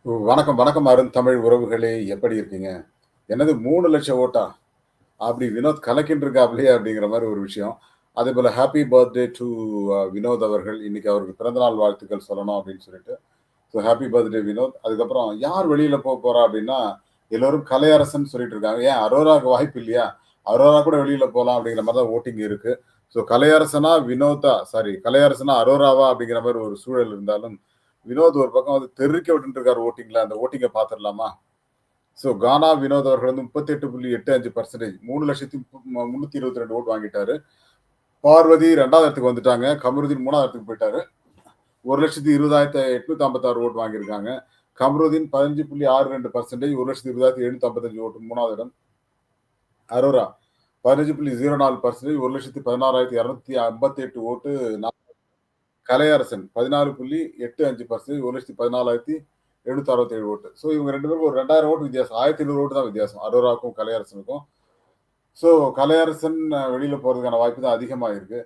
வணக்கம், வணக்கம் அருந்தமிழ் உறவுகளே! எப்படி இருக்கீங்க? என்னது 3,00,000 ஓட்டா? அப்படி வினோத் கலக்கின்றிருக்காப்லயே அப்படிங்கிற மாரி ஒரு விஷயம். அதேபோல ஹேப்பி பர்த்டே டூ வினோத் அவர்கள். இன்னைக்கு அவருக்கு பிறந்தநாள் வாழ்த்துக்கள் சொல்லணும் அப்படின்னு சொல்லிட்டு. So happy birthday Vinod. அதுக்கப்புறம் யார் வெளியில போறா அப்படின்னா, எல்லோரும் கலையரசன் சொல்லிட்டு இருக்காங்க. ஏன் அரோராவுக்கு வாய்ப்பு இல்லையா? அரோரா கூட வெளியில போலாம் அப்படிங்கிற மாரி தான் வோட்டிங் இருக்கு. ஸோ கலையரசனா வினோத்தா சாரி கலையரசனா அரோராவா அப்படிங்கிற மாரி ஒரு சூழல் இருந்தாலும், வினோத் ஒரு பக்கம் வந்து தெறிக்க விட்டுட்டு இருக்காரு வோட்டிங்ல. அந்த வோட்டிங்க பார்த்துடலாமா? ஸோ கானா வினோத் அவர்கள் வந்து 38.85% 3,322 ஓட்டு வாங்கிட்டாரு. பார்வதி 2வது இடத்துக்கு வந்துட்டாங்க. கமருதீன் 3வது இடத்துக்கு போயிட்டாரு. 1,20,856 ஓட்டு வாங்கியிருக்காங்க. கமருதீன் 15.62% 1,20,755 ஓட்டு 3வது இடம். அரோரா 15.04% 1,16,258 ஓட்டு கலையரசன் 14.85% 1,14,767 ஓட்டு. ஸோ இவங்க 2 பேருக்கும் ஒரு 2,000 ஓட்டு வித்தியாசம். 1,500 ஓட்டு தான் வித்தியாசம். அரோராவுக்கும், கலையரசனுக்கும். ஸோ கலையரசன் வெளியில போறதுக்கான வாய்ப்பு தான் அதிகமா இருக்கு.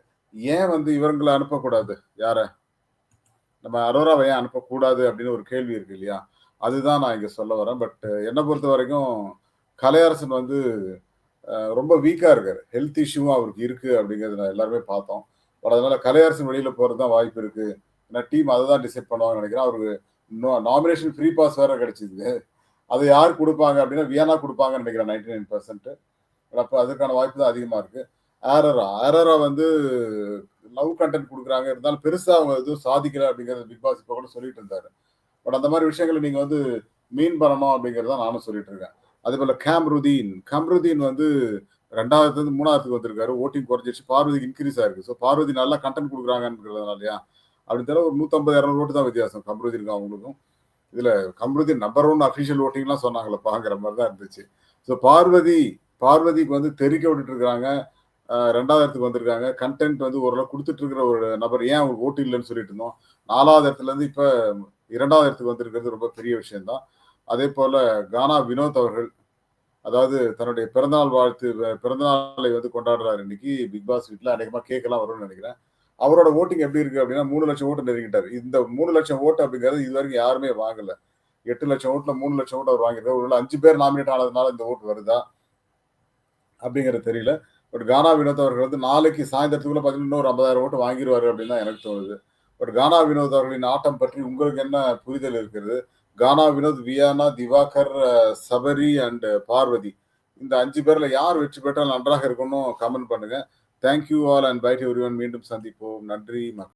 ஏன் வந்து இவங்கள அனுப்பக்கூடாது? யார? நம்ம அரோராவ ஏன் அனுப்பக்கூடாது அப்படின்னு ஒரு கேள்வி இருக்கு இல்லையா? அதுதான் நான் இங்க சொல்ல வரேன். பட் என்ன பொறுத்தவரைக்கும் கலையரசன் வந்து ரொம்ப வீக்கா இருக்காரு. ஹெல்த் இஷ்யூவும் அவருக்கு இருக்கு அப்படிங்கிறத நான் எல்லாருமே பார்த்தோம். பட் அதனால கலையரசன் வெளியில போறது தான் வாய்ப்பு இருக்கு. ஏன்னா டீம் அத தான் டிசைட் பண்ணுவாங்கன்னு நெனைக்கிறேன். அவருக்கு நாமினேஷன் ஃப்ரீ பாஸ் வேற கிடைச்சது. அத யார் குடுப்பாங்க அப்படின்னா, வியன்னா குடுப்பாங்கன்னு நெனைக்கிறேன் 99%. அப்ப அதுக்கான வாய்ப்பு தான் அதிகமா இருக்கு. ஆரரா வந்து லவ் கன்டென்ட் குடுக்குறாங்க. இருந்தாலும் பெருசா அவங்க எதுவும் சாதிக்கல அப்படிங்கிறது பிக் பாஸ் இப்ப கூட சொல்லிட்டு இருந்தாரு. பட் அந்த மாரி விஷயங்கள நீங்க வந்து மீன் பண்ணணும் அப்படிங்கிறது தான் நானும் சொல்லிட்டு இருக்கேன். அதேபோல கம்ருதீன் வந்து 2வதுலருந்து 3வதுக்கு வந்திருக்காரு. வோட்டிங் குறைஞ்சிருச்சு. பார்வதிக்கு இன்கிரீஸ் ஆயிருக்கு. ஸோ பார்வதி நல்லா கன்டென்ட் குடுக்குறாங்கன்றதுனாலயா? அப்படி தவிர ஒரு 150, 200 ஓட்டு தான் வித்தியாசம் கம்ருதீனுக்கும் அவங்களுக்கும். இதுல கம்ருதீன் நம்பர் 1 அஃபிஷியல் வோட்டிங்லாம் சொன்னாங்களப்பாங்கிற மாரி தான் இருந்துச்சு. ஸோ பார்வதிக்கு வந்து தெறிக்க விட்டுட்டு இருக்காங்க. 2வது இடத்துக்கு வந்திருக்காங்க. கன்டென்ட் வந்து ஓரளவு குடுத்துட்டு இருக்கிற ஒரு நபர். ஏன் அவங்களுக்கு ஓட்டு இல்லன்னு சொல்லிட்டு இருந்தோம். 4வது இடத்துலருந்து இப்ப 2வது இடத்துக்கு வந்திருக்கிறது ரொம்ப பெரிய விஷயம் தான். அதேபோல கானா வினோத் அவர்கள், அதாவது தன்னுடைய பிறந்தநாளை வந்து கொண்டாடுறாரு இன்னைக்கு பிக் பாஸ் வீட்ல. அநேகமா கேக்லாம் வரும்னு நெனைக்கிறேன். அவரோட வோட்டிங் எப்படி இருக்கு அப்படின்னா 3,00,000 ஓட்டு நெருங்கிட்டாரு. இந்த 3,00,000 ஓட்டு அப்படிங்கிறது இதுவரைக்கும் யாருமே வாங்கல. 8,00,000 ஓட்டுல 3,00,000 ஓட்டு அவர் வாங்கியிருக்காரு. ஒருவேள 5 பேர் நாமினேட் ஆனதுனால இந்த ஓட்டு வருதா? அப்படிங்கிறது தெரியல. பட் கானா வினோத் அவர்கள் வந்து நாளைக்கு சாயந்தரத்துக்குள்ள பார்த்தீங்கன்னா, இன்னொரு 50,000 ஓட்டு வாங்கிருவாரு அப்படின்னு தான் எனக்கு தோணுது. பட் கானா வினோத் அவர்களின் ஆட்டம் பற்றி உங்களுக்கு என்ன புரிதல் இருக்கிறது? கானா வினோத், வியானா, திவாகர், சபரி அண்ட் பார்வதி. இந்த 5 பேர்ல யார் வெற்றி பெற்றால் நன்றாக இருக்கும்னு கமெண்ட் பண்ணுங்க. Thank you all and bye to everyone. மீண்டும் சந்திப்போம். நன்றி.